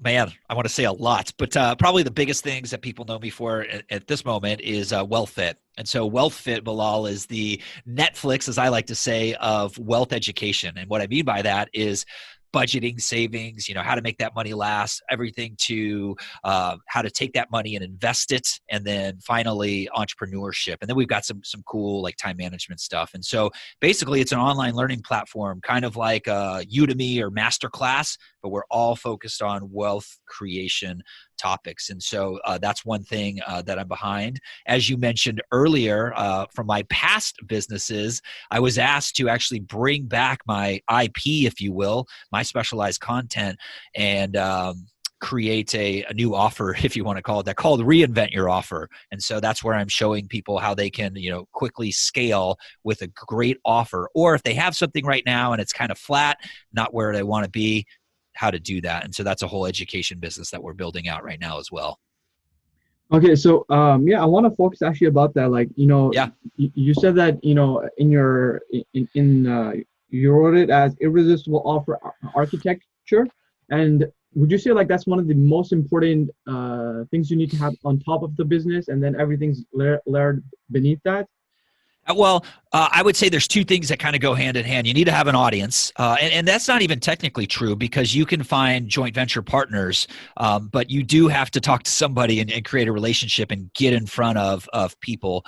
Man, I want to say a lot, but probably the biggest things that people know me for at this moment is WealthFit. And so WealthFit, Bilal, is the Netflix, as I like to say, of wealth education. And what I mean by that is budgeting, savings, how to make that money last, everything to how to take that money and invest it, and then finally entrepreneurship. And then we've got some cool like time management stuff. And so basically, it's an online learning platform, kind of like Udemy or Masterclass, but we're all focused on wealth creation topics. And so that's one thing that I'm behind. As you mentioned earlier, from my past businesses, I was asked to actually bring back my IP, if you will, my specialized content, and create a new offer, if you want to call it that, called Reinvent Your Offer. And so that's where I'm showing people how they can, quickly scale with a great offer. Or if they have something right now and it's kind of flat, not where they want to be, how to do that. And so that's a whole education business that we're building out right now as well. Okay, so yeah, I want to focus actually about that. Like, Yeah. you said that, in your you wrote it as irresistible offer architecture, and would you say like that's one of the most important things you need to have on top of the business, and then everything's layered beneath that? I would say there's two things that kind of go hand in hand. You need to have an audience, and that's not even technically true because you can find joint venture partners, but you do have to talk to somebody and create a relationship and get in front of people.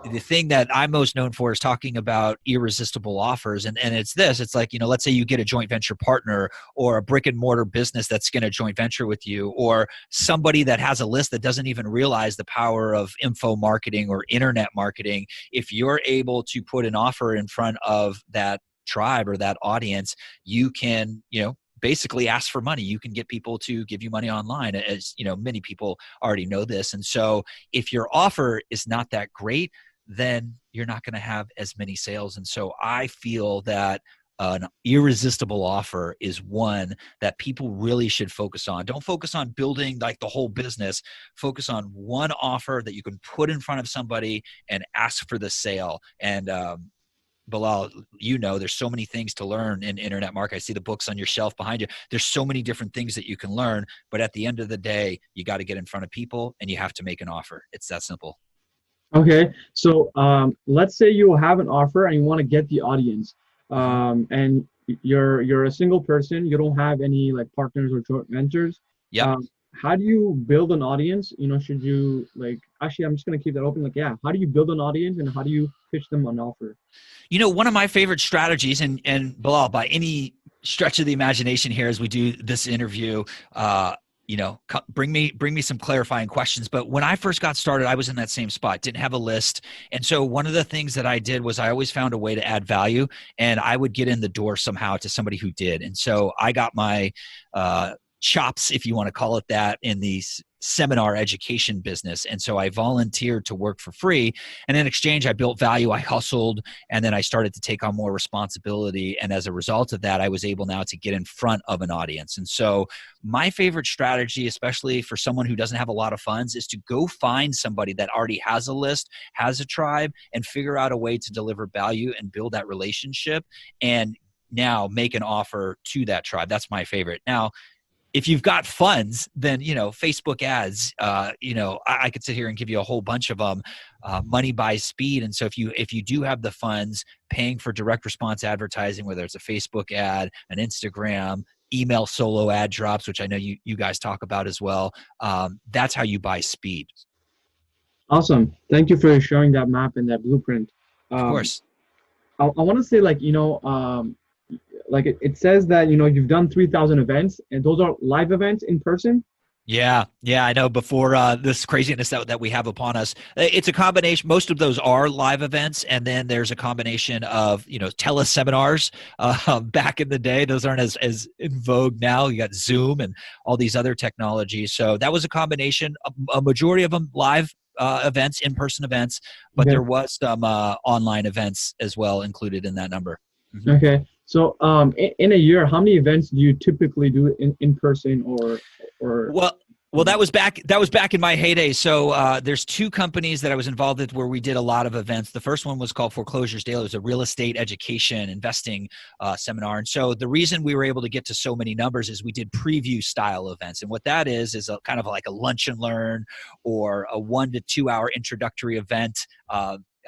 The thing that I'm most known for is talking about irresistible offers. And it's this, it's like, let's say you get a joint venture partner or a brick and mortar business that's going to joint venture with you, or somebody that has a list that doesn't even realize the power of info marketing or internet marketing. If you're able to put an offer in front of that tribe or that audience, you can, basically ask for money. You can get people to give you money online, as many people already know this. And so if your offer is not that great, then you're not going to have as many sales. And so I feel that an irresistible offer is one that people really should focus on. Don't focus on building like the whole business. Focus on one offer that you can put in front of somebody and ask for the sale. And Bilal, there's so many things to learn in internet marketing. I see the books on your shelf behind you. There's so many different things that you can learn, but at the end of the day, you got to get in front of people and you have to make an offer. It's that simple. Okay, so let's say you have an offer and you want to get the audience, Mm-hmm. and you're a single person, you don't have any like partners or joint ventures. Yep. Um, how do you build an audience? Should you like actually? I'm just gonna keep that open. Like, yeah, how do you build an audience and how do you pitch them an offer? One of my favorite strategies, and Bilal, by any stretch of the imagination here as we do this interview, bring me some clarifying questions. But when I first got started, I was in that same spot, didn't have a list. And so one of the things that I did was I always found a way to add value, and I would get in the door somehow to somebody who did. And so I got my chops, if you want to call it that, in the seminar education business. And so I volunteered to work for free. And in exchange, I built value, I hustled, and then I started to take on more responsibility. And as a result of that, I was able now to get in front of an audience. And so my favorite strategy, especially for someone who doesn't have a lot of funds, is to go find somebody that already has a list, has a tribe, and figure out a way to deliver value and build that relationship, and now make an offer to that tribe. That's my favorite. Now, if you've got funds, then, Facebook ads, I could sit here and give you a whole bunch of them. Money buys speed. And so if you do have the funds, paying for direct response advertising, whether it's a Facebook ad, an Instagram, email solo ad drops, which I know you guys talk about as well. That's how you buy speed. Awesome. Thank you for sharing that map and that blueprint. Of Um, course. I want to say like like it says that you've done 3,000 events and those are live events in person. Yeah, I know. Before this craziness that we have upon us, it's a combination. Most of those are live events, and then there's a combination of teleseminars. Back in the day, those aren't as in vogue now. You got Zoom and all these other technologies. So that was a combination. A majority of them live events, in-person events, but Okay. there was some online events as well included in that number. Mhm. Okay. So in a year, how many events do you typically do in person or Well, Well, that was back in my heyday. So there's two companies that I was involved with where we did a lot of events. The first one was called Foreclosures Daily. It was a real estate education investing seminar. And so the reason we were able to get to so many numbers is we did preview style events. And what that is a kind of like a lunch and learn or a 1 to 2 hour introductory event.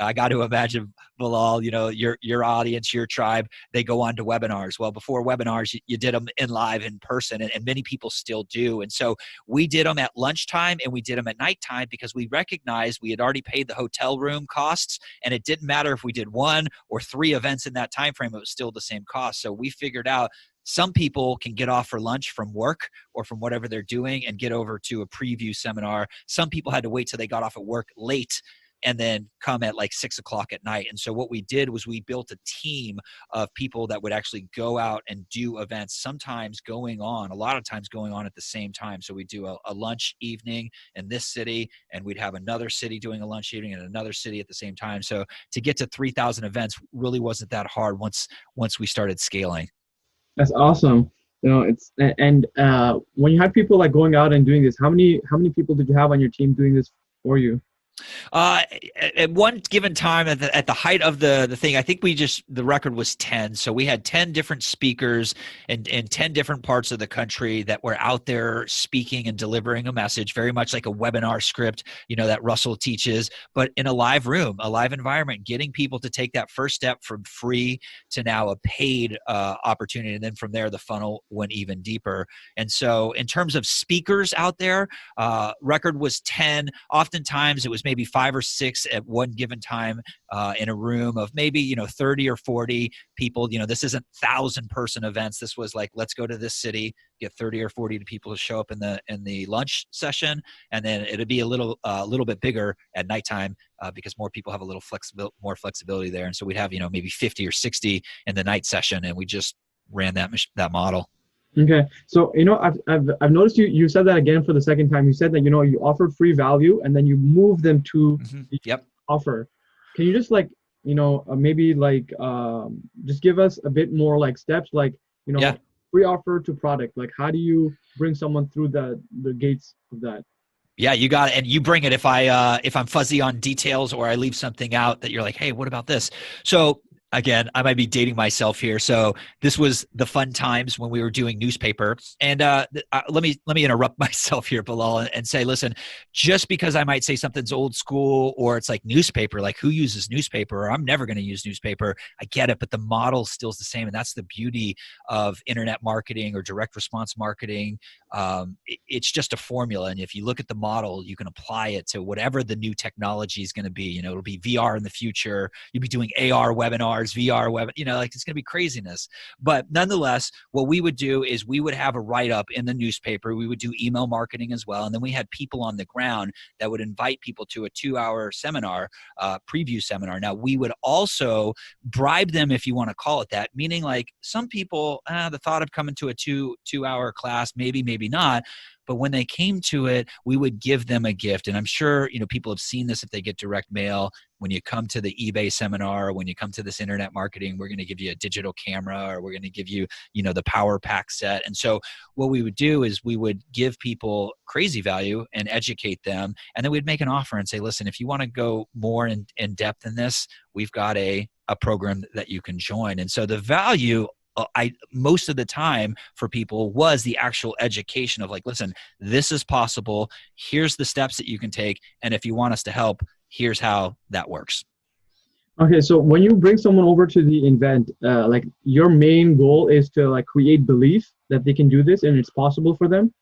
I got to imagine, Bilal, your audience, your tribe, they go on to webinars. Well, before webinars, you did them in live in person, and many people still do. And so we did them at lunchtime and we did them at nighttime because we recognized we had already paid the hotel room costs, and it didn't matter if we did 1 or 3 events in that time frame, it was still the same cost. So we figured out some people can get off for lunch from work or from whatever they're doing and get over to a preview seminar. Some people had to wait till they got off at work late and then come at like 6 o'clock at night. And so what we did was we built a team of people that would actually go out and do events, a lot of times going on at the same time. So we do a lunch evening in this city, and we'd have another city doing a lunch evening and another city at the same time. So to get to 3,000 events really wasn't that hard once we started scaling. That's awesome. It's and when you had people like going out and doing this, how many people did you have on your team doing this for you? At one given time, at the height of the thing, I think the record was 10. So we had 10 different speakers in 10 different parts of the country that were out there speaking and delivering a message, very much like a webinar script, that Russell teaches, but in a live room, a live environment, getting people to take that first step from free to now a paid opportunity. And then from there, the funnel went even deeper. And so in terms of speakers out there, record was 10. Oftentimes it was maybe 5 or 6 at one given time in a room of maybe 30 or 40 people. This isn't 1,000-person events. This was like, let's go to this city, get 30 or 40 people to show up in the lunch session, and then it'd be a little bit bigger at nighttime because more people have a little more flexibility there. And so we'd have maybe 50 or 60 in the night session, and we just ran that model. Okay, so I've noticed you said that again for the second time. You said that you offered free value and then you moved them to Yep. offer. Can you just maybe just give us a bit more like steps Yeah. free offer to product? Like how do you bring someone through the gates of that? Yeah, you got it. And you bring it if I'm fuzzy on details or I leave something out that you're like, hey, what about this? So again, I might be dating myself here. So this was the fun times when we were doing newspaper. And let me interrupt myself here, Bilal, and say, listen, just because I might say something's old school or it's like newspaper, like who uses newspaper, or I'm never going to use newspaper. I get it, but the model still is the same. And that's the beauty of internet marketing or direct response marketing. It's just a formula. And if you look at the model, you can apply it to whatever the new technology is going to be. It'll be VR in the future. You'll be doing AR webinars, VR web, it's going to be craziness. But nonetheless, what we would do is we would have a write-up in the newspaper. We would do email marketing as well. And then we had people on the ground that would invite people to a 2-hour seminar, preview seminar. Now, we would also bribe them, if you want to call it that, meaning like some people, the thought of coming to a two-hour class, maybe not. But when they came to it, we would give them a gift. And I'm sure, people have seen this if they get direct mail. When you come to the eBay seminar, or when you come to this internet marketing, we're going to give you a digital camera, or we're going to give you, the power pack set. And so what we would do is we would give people crazy value and educate them. And then we'd make an offer and say, listen, if you want to go more in depth in this, we've got a program that you can join. And so the value most of the time for people was the actual education of like, listen, this is possible. Here's the steps that you can take. And if you want us to help, here's how that works. Okay. So when you bring someone over to the event, your main goal is to create belief that they can do this and it's possible for them.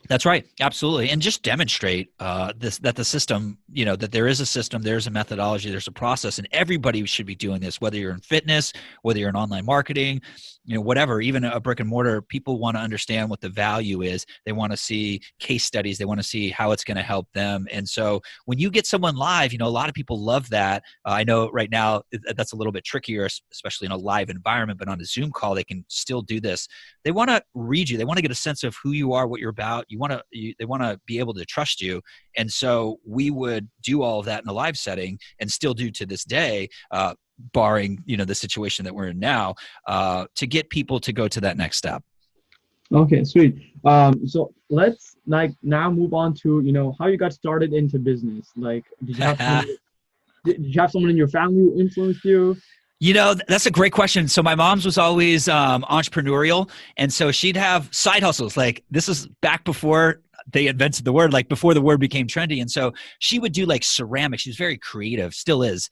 That's right. Absolutely. And just demonstrate that the system, that there is a system, there's a methodology, there's a process, and everybody should be doing this, whether you're in fitness, whether you're in online marketing, whatever, even a brick and mortar. People want to understand what the value is. They want to see case studies. They want to see how it's going to help them. And so when you get someone live, a lot of people love that. I know right now that's a little bit trickier, especially in a live environment, but on a Zoom call, they can still do this. They want to read you. They want to get a sense of who you are, what you're about. They want to be able to trust you. And so we would do all of that in a live setting and still do to this day, barring, the situation that we're in now, to get people to go to that next step. Okay, sweet. So let's like now move on to, how you got started into business. Like, did you have someone in your family who influenced you? That's a great question. So my mom's was always entrepreneurial, and so she'd have side hustles. Like this is back before they invented the word, like before the word became trendy. And so she would do like ceramics. She was very creative, still is.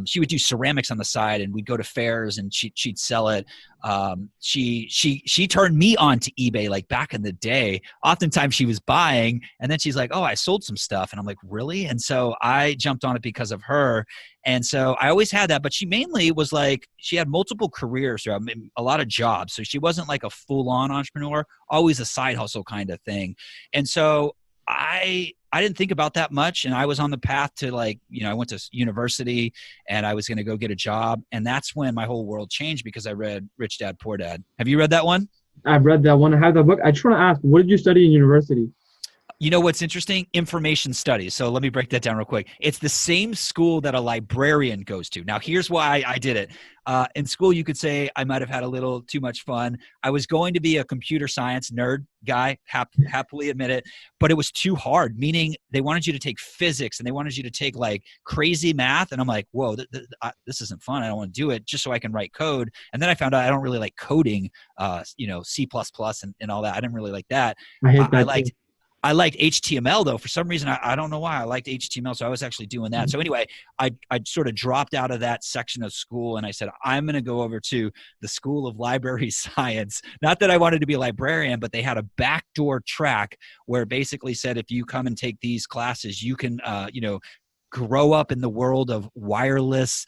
She would do ceramics on the side, and we'd go to fairs, and she'd sell it. She turned me on to eBay like back in the day. Oftentimes she was buying, and then she's like, "Oh, I sold some stuff," and I'm like, "Really?" And so I jumped on it because of her. And so I always had that, but she mainly was like, she had multiple careers, I mean, a lot of jobs. So she wasn't like a full on entrepreneur, always a side hustle kind of thing. And so I didn't think about that much. And I was on the path to like, I went to university and I was going to go get a job. And that's when my whole world changed because I read Rich Dad, Poor Dad. Have you read that one? I've read that one. I have that book. I just want to ask, what did you study in university? You know what's interesting? Information studies. So let me break that down real quick. It's the same school that a librarian goes to. Now, here's why I did it. In school, you could say I might have had a little too much fun. I was going to be a computer science nerd guy, happily admit it, but it was too hard, meaning they wanted you to take physics and they wanted you to take like crazy math. And I'm like, whoa, this isn't fun. I don't want to do it just so I can write code. And then I found out I don't really like coding, C++ and all that. I didn't really like that. I hate I that too. liked I liked HTML though. For some reason, I don't know why I liked HTML. So I was actually doing that. So anyway, I sort of dropped out of that section of school and I said, I'm going to go over to the School of Library Science. Not that I wanted to be a librarian, but they had a backdoor track where it basically said, if you come and take these classes, you can, grow up in the world of wireless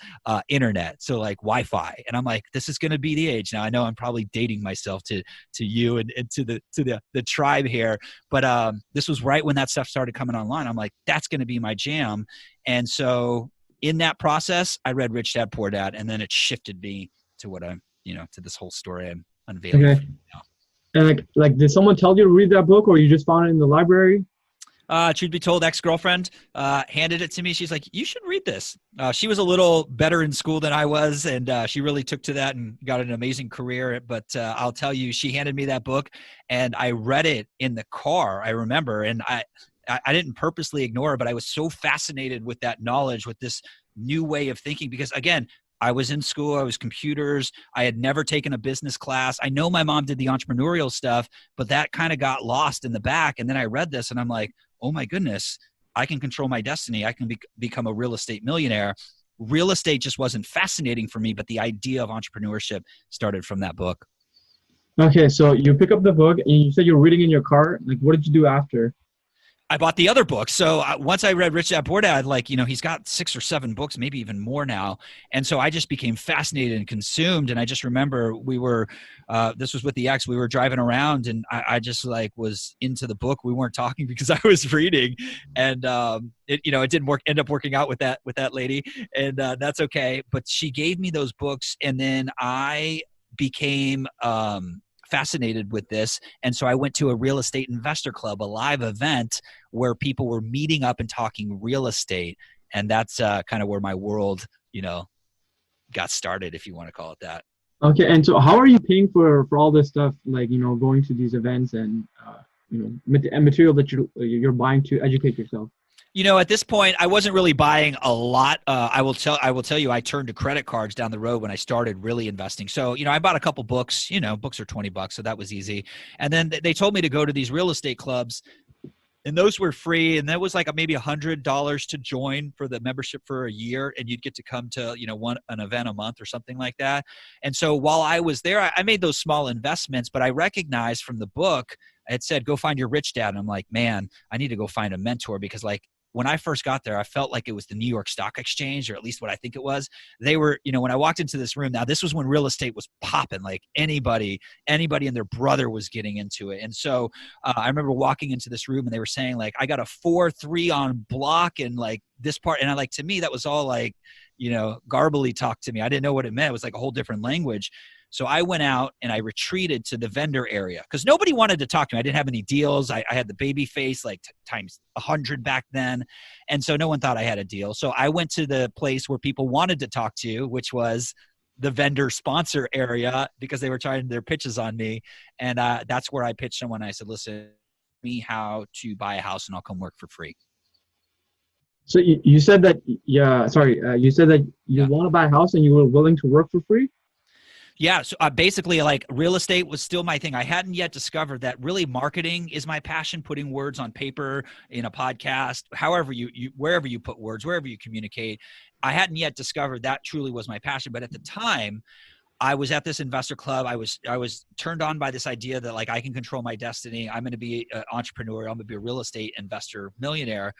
internet, so like Wi-Fi. And I'm like, this is going to be the age. Now I know I'm probably dating myself to you and to the tribe here, but this was right when that stuff started coming online. I'm like, that's going to be my jam. And so in that process, I read Rich Dad Poor Dad, and then it shifted me to what I'm, to this whole story I'm unveiling Okay. for you now. And like, did someone tell you to read that book, or you just found it in the library? Truth be told, ex-girlfriend handed it to me. She's like, you should read this. She was a little better in school than I was, and she really took to that and got an amazing career. But I'll tell you, she handed me that book, and I read it in the car, I remember. And I didn't purposely ignore it, but I was so fascinated with that knowledge, with this new way of thinking. Because again, I was in school, I was computers. I had never taken a business class. I know my mom did the entrepreneurial stuff, but that kind of got lost in the back. And then I read this and I'm like, oh my goodness, I can control my destiny. I can become a real estate millionaire. Real estate just wasn't fascinating for me, but the idea of entrepreneurship started from that book. Okay, so you pick up the book and you said you're reading in your car. Like, what did you do after? I bought the other book. So once I read Rich Dad Poor Dad, like, he's got 6 or 7 books, maybe even more now. And so I just became fascinated and consumed. And I just remember this was with the ex, we were driving around and I just like was into the book. We weren't talking because I was reading, and it didn't end up working out with that lady, and that's okay. But she gave me those books, and then I became, fascinated with this. And so I went to a real estate investor club, a live event where people were meeting up and talking real estate. And that's kind of where my world, got started, if you want to call it that. Okay, and so how are you paying for all this stuff? Like, going to these events and and material that you're buying to educate yourself. At this point, I wasn't really buying a lot. I will tell you, I turned to credit cards down the road when I started really investing. So, I bought a couple books. Books are $20, so that was easy. And then they told me to go to these real estate clubs, and those were free. And that was like maybe $100 to join for the membership for a year, and you'd get to come to an event a month or something like that. And so while I was there, I made those small investments, but I recognized from the book it said, "Go find your rich dad." And I'm like, man, I need to go find a mentor, because like, when I first got there, I felt like it was the New York Stock Exchange, or at least what I think it was. They were, when I walked into this room, now this was when real estate was popping, like anybody and their brother was getting into it. And so I remember walking into this room and they were saying like, I got a 4-3 on block and like this part. And to me, that was all like, garbly talk to me. I didn't know what it meant. It was like a whole different language. So I went out and I retreated to the vendor area because nobody wanted to talk to me. I didn't have any deals. I had the baby face like times 100 back then. And so no one thought I had a deal. So I went to the place where people wanted to talk to, which was the vendor sponsor area because they were trying their pitches on me. And that's where I pitched someone. I said, listen, me how to buy a house and I'll come work for free. So you said that, yeah, sorry, you said that you Yeah. want to buy a house and you were willing to work for free? Yeah. So basically, like real estate was still my thing. I hadn't yet discovered that really marketing is my passion, putting words on paper in a podcast, however wherever you put words, wherever you communicate. I hadn't yet discovered that truly was my passion. But at the time, I was at this investor club. I was turned on by this idea that like I can control my destiny. I'm going to be an entrepreneur. I'm going to be a real estate investor, millionaire.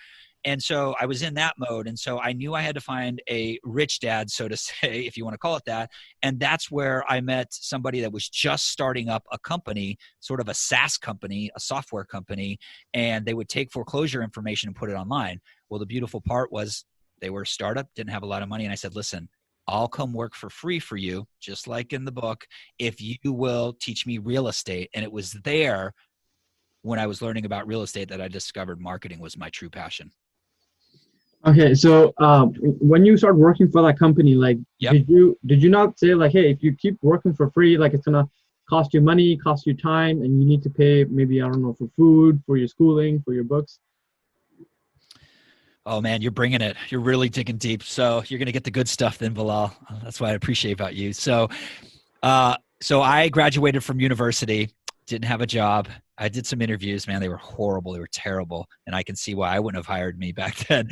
And so I was in that mode. And so I knew I had to find a rich dad, so to say, if you want to call it that. And that's where I met somebody that was just starting up a company, sort of a SaaS company, a software company, and they would take foreclosure information and put it online. Well, the beautiful part was they were a startup, didn't have a lot of money. And I said, listen, I'll come work for free for you, just like in the book, if you will teach me real estate. And it was there when I was learning about real estate that I discovered marketing was my true passion. Okay, so when you start working for that company, like, Yep. did you not say like, hey, if you keep working for free, like it's gonna cost you money, cost you time, and you need to pay maybe, I don't know, for food, for your schooling, for your books? Oh man, you're bringing it. You're really digging deep. So you're going to get the good stuff then, Bilal. That's what I appreciate about you. So I graduated from university, didn't have a job. I did some interviews, man. They were horrible. They were terrible. And I can see why I wouldn't have hired me back then.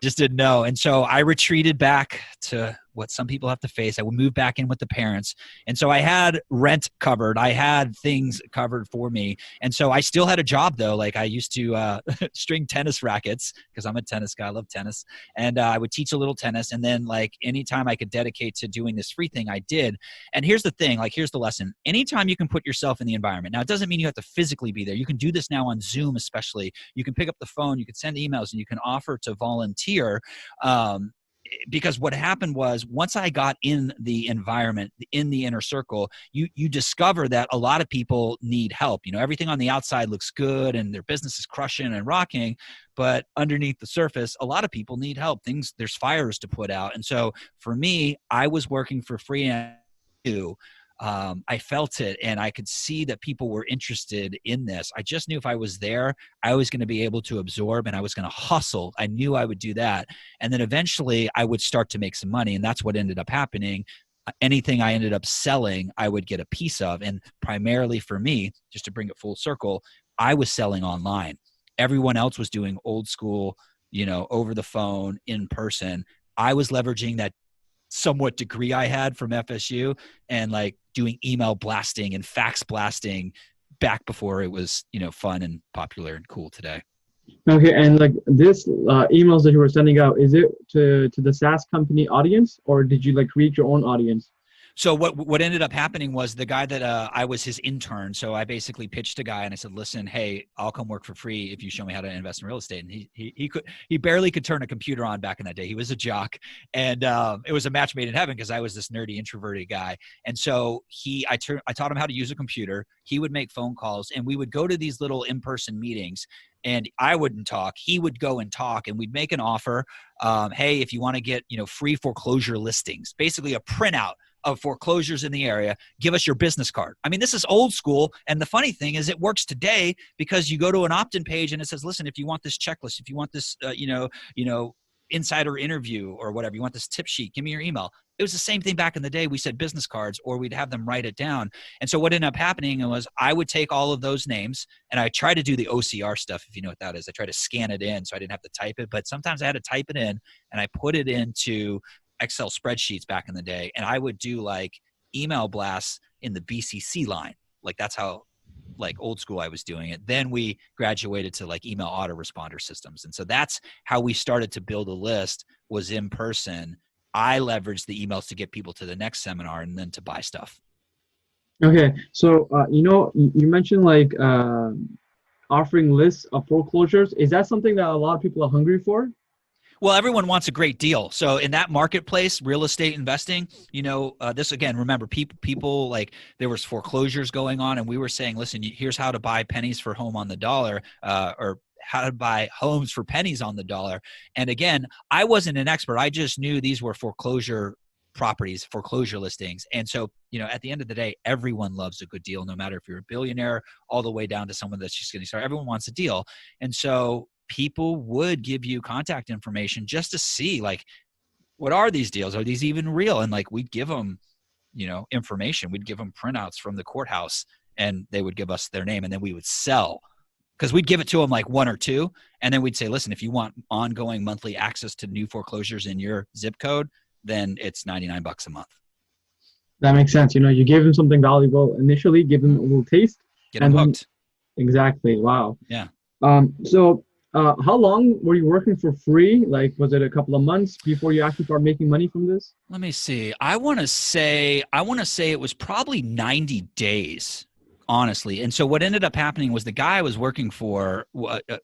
Just didn't know. And so I retreated back to what some people have to face. I would move back in with the parents. And so I had rent covered. I had things covered for me. And so I still had a job though. Like I used to string tennis rackets because I'm a tennis guy. I love tennis. And I would teach a little tennis. And then like anytime I could dedicate to doing this free thing, I did. And here's the thing, like here's the lesson. Anytime you can put yourself in the environment. Now it doesn't mean you have to physically be there. You can do this now on Zoom, especially. You can pick up the phone, you can send emails, and you can offer to volunteer. Because what happened was once I got in the environment, in the inner circle, you discover that a lot of people need help. You know, everything on the outside looks good and their business is crushing and rocking, but underneath the surface, a lot of people need help. There's fires to put out. And so for me, I was working for free and I felt it and I could see that people were interested in this. I just knew if I was there, I was going to be able to absorb and I was going to hustle. I knew I would do that. And then eventually I would start to make some money. And that's what ended up happening. Anything I ended up selling, I would get a piece of. And primarily for me, just to bring it full circle, I was selling online. Everyone else was doing old school, over the phone, in person. I was leveraging that somewhat degree I had from FSU and like doing email blasting and fax blasting back before it was, fun and popular and cool today. Okay, and like this emails that you were sending out, is it to the SaaS company audience, or did you like create your own audience? So what ended up happening was the guy that I was his intern. So I basically pitched a guy and I said, listen, hey, I'll come work for free if you show me how to invest in real estate. And he barely could turn a computer on back in that day. He was a jock, and it was a match made in heaven because I was this nerdy introverted guy. And so I taught him how to use a computer. He would make phone calls and we would go to these little in-person meetings. And I wouldn't talk. He would go and talk, and we'd make an offer. Hey, if you want to get free foreclosure listings, basically a printout of foreclosures in the area, give us your business card. I mean, this is old school. And the funny thing is it works today because you go to an opt-in page and it says, listen, if you want this checklist, if you want this, insider interview or whatever, you want this tip sheet, give me your email. It was the same thing back in the day. We said business cards or we'd have them write it down. And so what ended up happening was I would take all of those names and I try to do the OCR stuff, if you know what that is. I try to scan it in so I didn't have to type it, but sometimes I had to type it in and I put it into Excel spreadsheets back in the day. And I would do like email blasts in the BCC line. Like that's how like old school I was doing it. Then we graduated to like email autoresponder systems. And so that's how we started to build a list, was in person. I leveraged the emails to get people to the next seminar and then to buy stuff. Okay. So, you mentioned like offering lists of foreclosures. Is that something that a lot of people are hungry for? Well, everyone wants a great deal. So in that marketplace, real estate investing, this again, remember people like there was foreclosures going on and we were saying, listen, here's how to buy pennies for home on the dollar, or how to buy homes for pennies on the dollar. And again, I wasn't an expert. I just knew these were foreclosure properties, foreclosure listings. And so, at the end of the day, everyone loves a good deal, no matter if you're a billionaire all the way down to someone that's just getting started. Everyone wants a deal. And so people would give you contact information just to see, like, what are these deals? Are these even real? And like, we'd give them, information. We'd give them printouts from the courthouse, and they would give us their name, and then we would sell, because we'd give it to them like one or two. And then we'd say, listen, if you want ongoing monthly access to new foreclosures in your zip code, then it's $99 a month. That makes sense. You gave them something valuable initially, give them a little taste. Get them hooked. Exactly. Wow. Yeah. So how long were you working for free? Like, was it a couple of months before you actually started making money from this? Let me see. I want to say it was probably 90 days. Honestly. And so what ended up happening was the guy I was working for,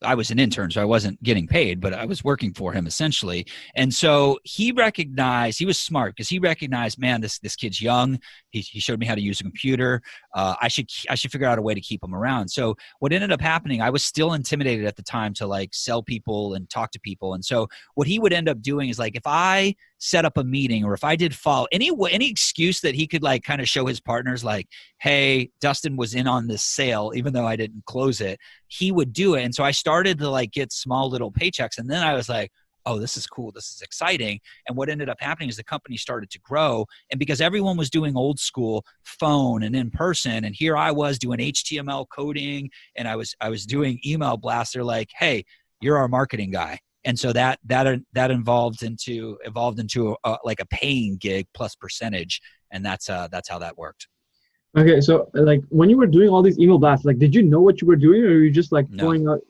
I was an intern, so I wasn't getting paid, but I was working for him essentially. And so he was smart, because he recognized, man, this kid's young. He showed me how to use a computer. I should figure out a way to keep him around. So what ended up happening, I was still intimidated at the time to like sell people and talk to people. And so what he would end up doing is, like, if I set up a meeting, or if I did follow any excuse that he could like kind of show his partners, like, hey, Dustin was in on this sale, even though I didn't close it, he would do it. And so I started to like get small little paychecks. And then I was like, oh, this is cool. This is exciting. And what ended up happening is the company started to grow. And because everyone was doing old school phone and in person, and here I was doing HTML coding, and I was doing email blasts, they're like, hey, you're our marketing guy. And so that evolved into like a paying gig plus percentage. And that's how that worked. Okay. So like, when you were doing all these email blasts, like, did you know what you were doing, or were you just like throwing out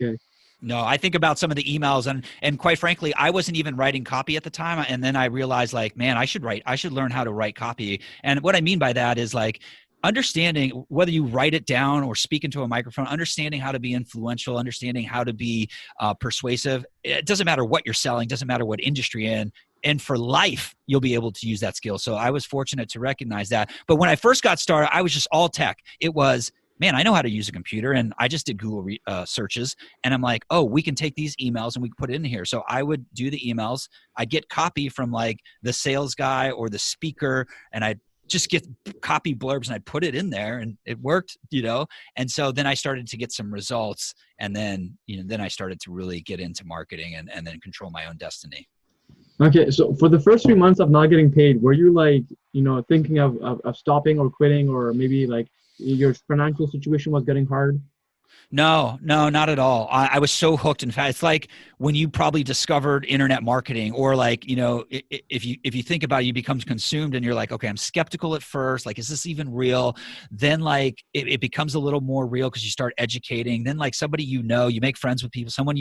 okay. No, I think about some of the emails, and quite frankly, I wasn't even writing copy at the time. And then I realized, like, man, I should learn how to write copy. And what I mean by that is, like, understanding whether you write it down or speak into a microphone, understanding how to be influential, understanding how to be persuasive. It doesn't matter what you're selling, doesn't matter what industry you're in. And for life, you'll be able to use that skill. So I was fortunate to recognize that. But when I first got started, I was just all tech. It was, man, I know how to use a computer, and I just did Google searches, and I'm like, oh, we can take these emails and we can put it in here. So I would do the emails. I'd get copy from like the sales guy or the speaker, and I'd just get copy blurbs and I'd put it in there, and it worked, And so then I started to get some results, and then, then I started to really get into marketing and then control my own destiny. Okay. So for the first 3 months of not getting paid, were you like, thinking of stopping or quitting, or maybe like your financial situation was getting hard? No, not at all. I was so hooked. In fact, it's like when you probably discovered internet marketing, or like, if you think about it, you become consumed, and you're like, okay, I'm skeptical at first. Like, is this even real? Then like it becomes a little more real because you start educating. Then like somebody, you make friends with people, someone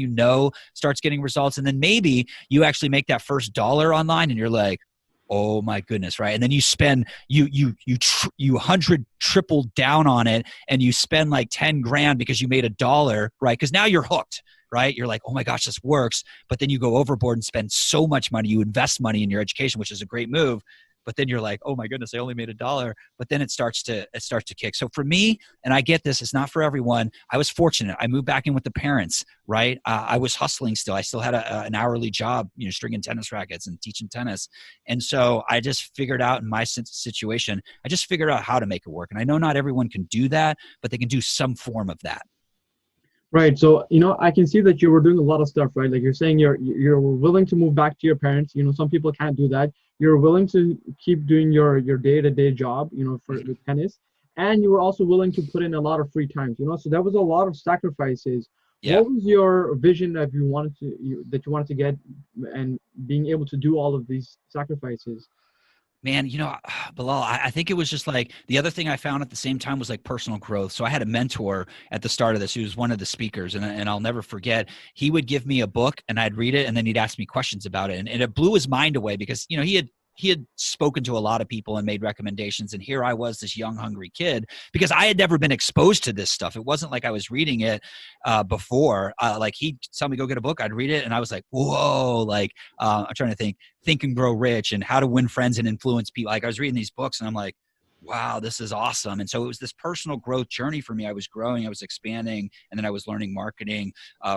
starts getting results. And then maybe you actually make that first dollar online, and you're like, oh my goodness, right? And then you spend, you 100 triple down on it, and you spend like 10 grand because you made $1, right? Because now you're hooked, right? You're like, oh my gosh, this works. But then you go overboard and spend so much money. You invest money in your education, which is a great move. But then you're like, oh my goodness, I only made $1. But then it starts to kick. So for me, and I get this, it's not for everyone. I was fortunate. I moved back in with the parents, right? I was hustling still. I still had an hourly job, stringing tennis rackets and teaching tennis. And so I just figured out, in my situation, I just figured out how to make it work. And I know not everyone can do that, but they can do some form of that. Right. So, I can see that you were doing a lot of stuff, right? Like, you're saying you're willing to move back to your parents. Some people can't do that. You're willing to keep doing your day-to-day job, with tennis. And you were also willing to put in a lot of free time, so that was a lot of sacrifices. Yeah. What was your vision that you wanted to get, and being able to do all of these sacrifices? Man, Bilal, I think it was just like, the other thing I found at the same time was like personal growth. So I had a mentor at the start of this who was one of the speakers, and I'll never forget, he would give me a book and I'd read it, and then he'd ask me questions about it. And it blew his mind away because, he had spoken to a lot of people and made recommendations. And here I was, this young, hungry kid, because I had never been exposed to this stuff. It wasn't like I was reading it before. Like, he'd tell me, go get a book. I'd read it. And I was like, whoa, like, I'm trying to think and Grow Rich and How to Win Friends and Influence People. Like, I was reading these books and I'm like, wow, this is awesome. And so it was this personal growth journey for me. I was growing, I was expanding, and then I was learning marketing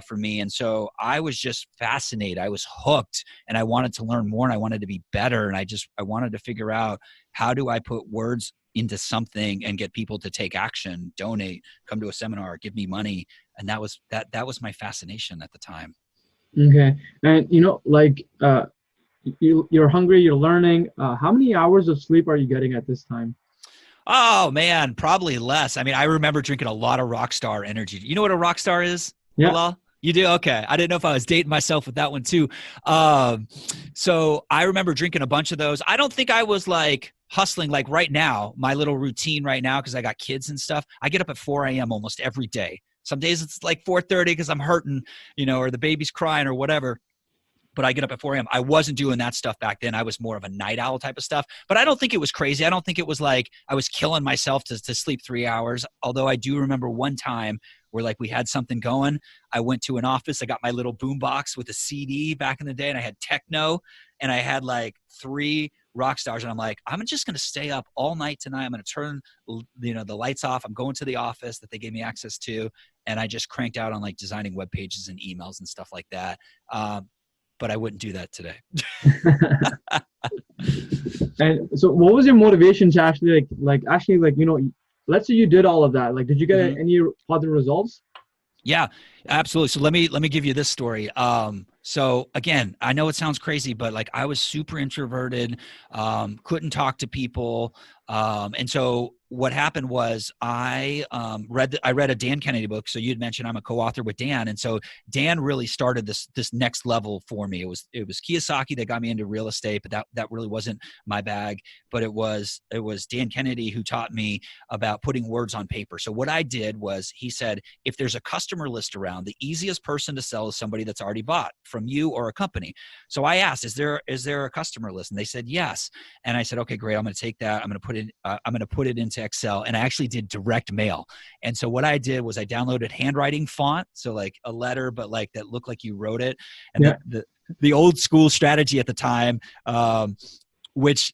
for me. And so I was just fascinated. I was hooked, and I wanted to learn more, and I wanted to be better. And I wanted to figure out, how do I put words into something and get people to take action, donate, come to a seminar, give me money. And that was my fascination at the time. Okay. And like you're hungry, you're learning. How many hours of sleep are you getting at this time? Oh man, probably less. I mean, I remember drinking a lot of Rockstar energy. You know what a Rockstar is, Yeah. Bilal? You do? Okay. I didn't know if I was dating myself with that one too. So I remember drinking a bunch of those. I don't think I was like hustling like right now, my little routine right now, because I got kids and stuff. I get up at 4 a.m. almost every day. Some days it's like 4:30 because I'm hurting, or the baby's crying or whatever. But I get up at 4 a.m. I wasn't doing that stuff back then. I was more of a night owl type of stuff. But I don't think it was crazy. I don't think it was like I was killing myself to sleep 3 hours. Although I do remember one time where like we had something going. I went to an office. I got my little boom box with a CD back in the day, and I had techno, and I had like 3 rock stars. And I'm like, I'm just going to stay up all night tonight. I'm going to turn, the lights off. I'm going to the office that they gave me access to. And I just cranked out on like designing web pages and emails and stuff like that. But I wouldn't do that today. And so what was your motivation to actually let's say you did all of that. Like, did you get any positive results? Yeah, absolutely. So let me give you this story. So again, I know it sounds crazy, but like I was super introverted, couldn't talk to people. And so what happened was I read a Dan Kennedy book. So you'd mentioned I'm a co-author with Dan. And so Dan really started this next level for me. It was Kiyosaki that got me into real estate, but that really wasn't my bag. But it was Dan Kennedy who taught me about putting words on paper. So what I did was, he said, if there's a customer list around, the easiest person to sell is somebody that's already bought from you or a company. So I asked, is there a customer list? And they said yes. And I said, okay, great. I'm going to take that. I'm going to put it into Excel. And I actually did direct mail. And so what I did was I downloaded handwriting font, so like a letter, but like that looked like you wrote it. And the old school strategy at the time, which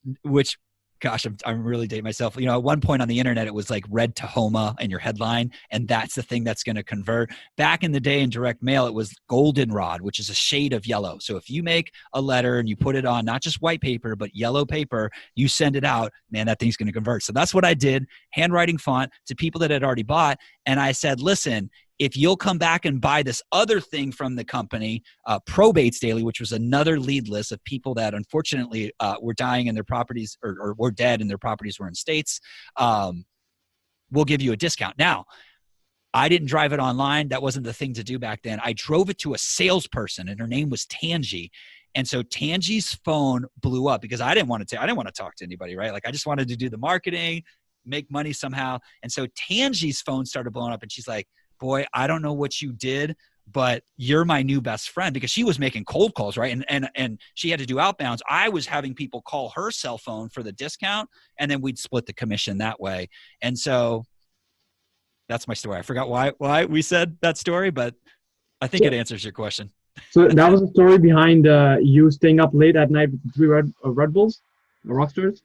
gosh, I'm really dating myself. At one point on the internet, it was like red Tahoma in your headline, and that's the thing that's going to convert. Back in the day in direct mail, it was goldenrod, which is a shade of yellow. So if you make a letter and you put it on not just white paper, but yellow paper, you send it out, man, that thing's going to convert. So that's what I did, handwriting font to people that had already bought. And I said, listen, if you'll come back and buy this other thing from the company, Probates Daily, which was another lead list of people that unfortunately were dying in their properties or were dead and their properties were in states, we'll give you a discount. Now, I didn't drive it online. That wasn't the thing to do back then. I drove it to a salesperson, and her name was Tangi. And so Tangi's phone blew up because I didn't want to talk to anybody, right? Like I just wanted to do the marketing, make money somehow. And so Tangi's phone started blowing up, and she's like, boy, I don't know what you did, but you're my new best friend, because she was making cold calls, right? And she had to do outbounds. I was having people call her cell phone for the discount, and then we'd split the commission that way. And so that's my story. I forgot why we said that story, but I think it answers your question. So that was the story behind you staying up late at night with the 3 Red Bulls, Rockstars?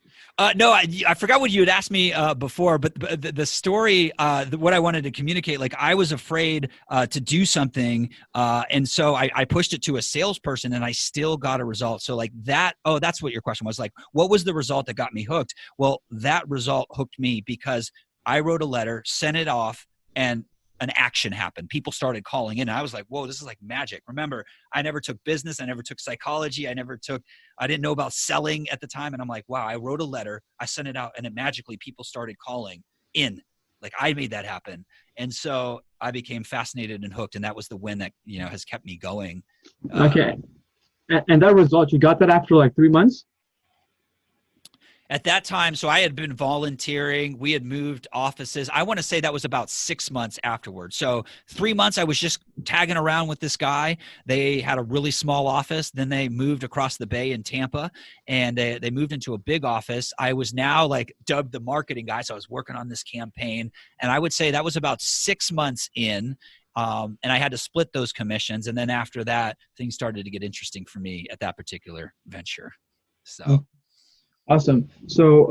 No, I forgot what you had asked me before, but the story, what I wanted to communicate, like I was afraid to do something. And so I pushed it to a salesperson, and I still got a result. So like that, that's what your question was, like, what was the result that got me hooked? Well, that result hooked me because I wrote a letter, sent it off, and an action happened. People started calling in. And I was like, whoa, this is like magic. Remember, I never took business. I never took psychology. I didn't know about selling at the time. And I'm like, wow, I wrote a letter, I sent it out, and it magically people started calling in. Like I made that happen. And so I became fascinated and hooked. And that was the win that, has kept me going. Okay. And that result, you got that after like 3 months? At that time, so I had been volunteering. We had moved offices. I want to say that was about 6 months afterwards. So 3 months, I was just tagging around with this guy. They had a really small office. Then they moved across the bay in Tampa, and they moved into a big office. I was now like dubbed the marketing guy. So I was working on this campaign. And I would say that was about 6 months in. And I had to split those commissions. And then after that, things started to get interesting for me at that particular venture. So. Awesome. So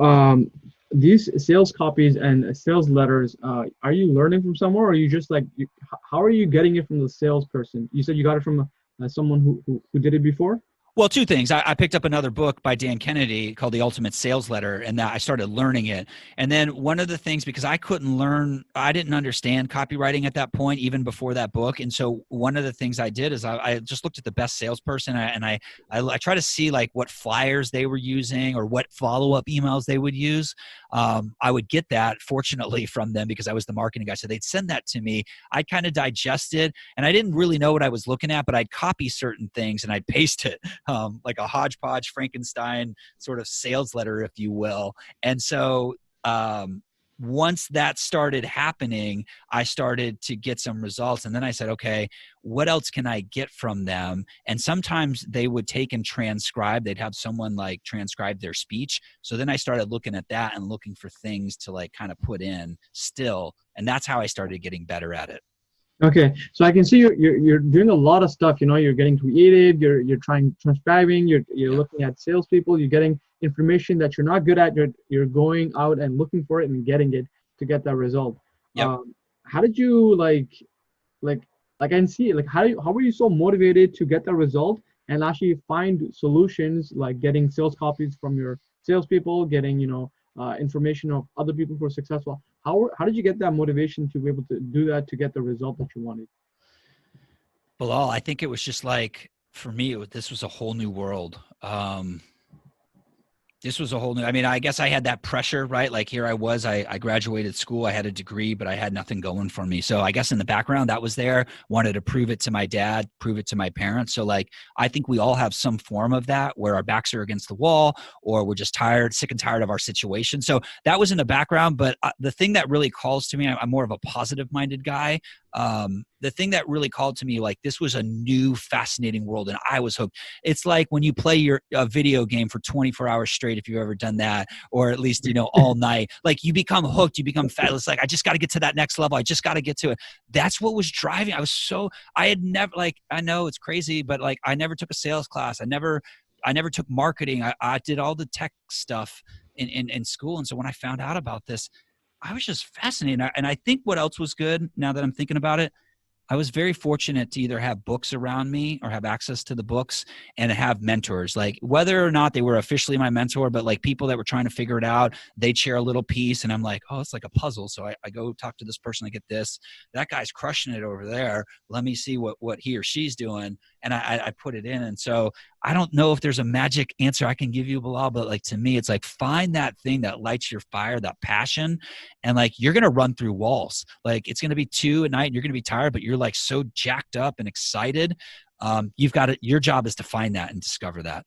these sales copies and sales letters, are you learning from somewhere, or are you just like, how are you getting it from the salesperson? You said you got it from someone who did it before? Well, two things. I picked up another book by Dan Kennedy called The Ultimate Sales Letter, and that I started learning it. And then one of the things, because I didn't understand copywriting at that point, even before that book. And so one of the things I did is I just looked at the best salesperson, and I try to see like what flyers they were using or what follow-up emails they would use. I would get that, fortunately, from them because I was the marketing guy. So they'd send that to me. I'd kind of digest it, and I didn't really know what I was looking at, but I'd copy certain things and I'd paste it. Like a hodgepodge Frankenstein sort of sales letter, if you will. And so once that started happening, I started to get some results. And then I said, okay, what else can I get from them? And sometimes they would take and transcribe. They'd have someone like transcribe their speech. So then I started looking at that and looking for things to like kind of put in still. And that's how I started getting better at it. Okay, so I can see you're doing a lot of stuff. You know, you're getting creative. You're trying transcribing. You're looking at salespeople. You're getting information that you're not good at. You're going out and looking for it and getting it to get that result. Yep. How did you like I can see like how were you so motivated to get the result and actually find solutions like getting sales copies from your salespeople, getting information of other people who are successful. How did you get that motivation to be able to do that to get the result that you wanted? Bilal, I think it was just like, for me, this was a whole new world. This was a whole new, I mean, I guess I had that pressure, right? Like here I was, I graduated school, I had a degree, but I had nothing going for me. So I guess in the background that was there, wanted to prove it to my dad, prove it to my parents. So like, I think we all have some form of that where our backs are against the wall or we're just tired, sick and tired of our situation. So that was in the background. But the thing that really calls to me, I'm more of a positive minded guy. The thing that really called to me, like this was a new fascinating world and I was hooked. It's like when you play a video game for 24 hours straight, if you've ever done that, or at least, all night, like you become hooked, you become fat. It's like, I just got to get to that next level. I just got to get to it. That's what was driving. I had never, like, I know it's crazy, but like, I never took a sales class. I never took marketing. I did all the tech stuff in school. And so when I found out about this, I was just fascinated. And I think what else was good now that I'm thinking about it, I was very fortunate to either have books around me or have access to the books and have mentors, like whether or not they were officially my mentor, but like people that were trying to figure it out, they'd share a little piece and I'm like, oh, it's like a puzzle. So I go talk to this person, I get this, that guy's crushing it over there. Let me see what he or she's doing. And I put it in. And so I don't know if there's a magic answer I can give you, Bilal, but like to me, it's like find that thing that lights your fire, that passion. And like, you're going to run through walls. Like it's going to be 2 at night and you're going to be tired, but you're like so jacked up and excited. Your job is to find that and discover that.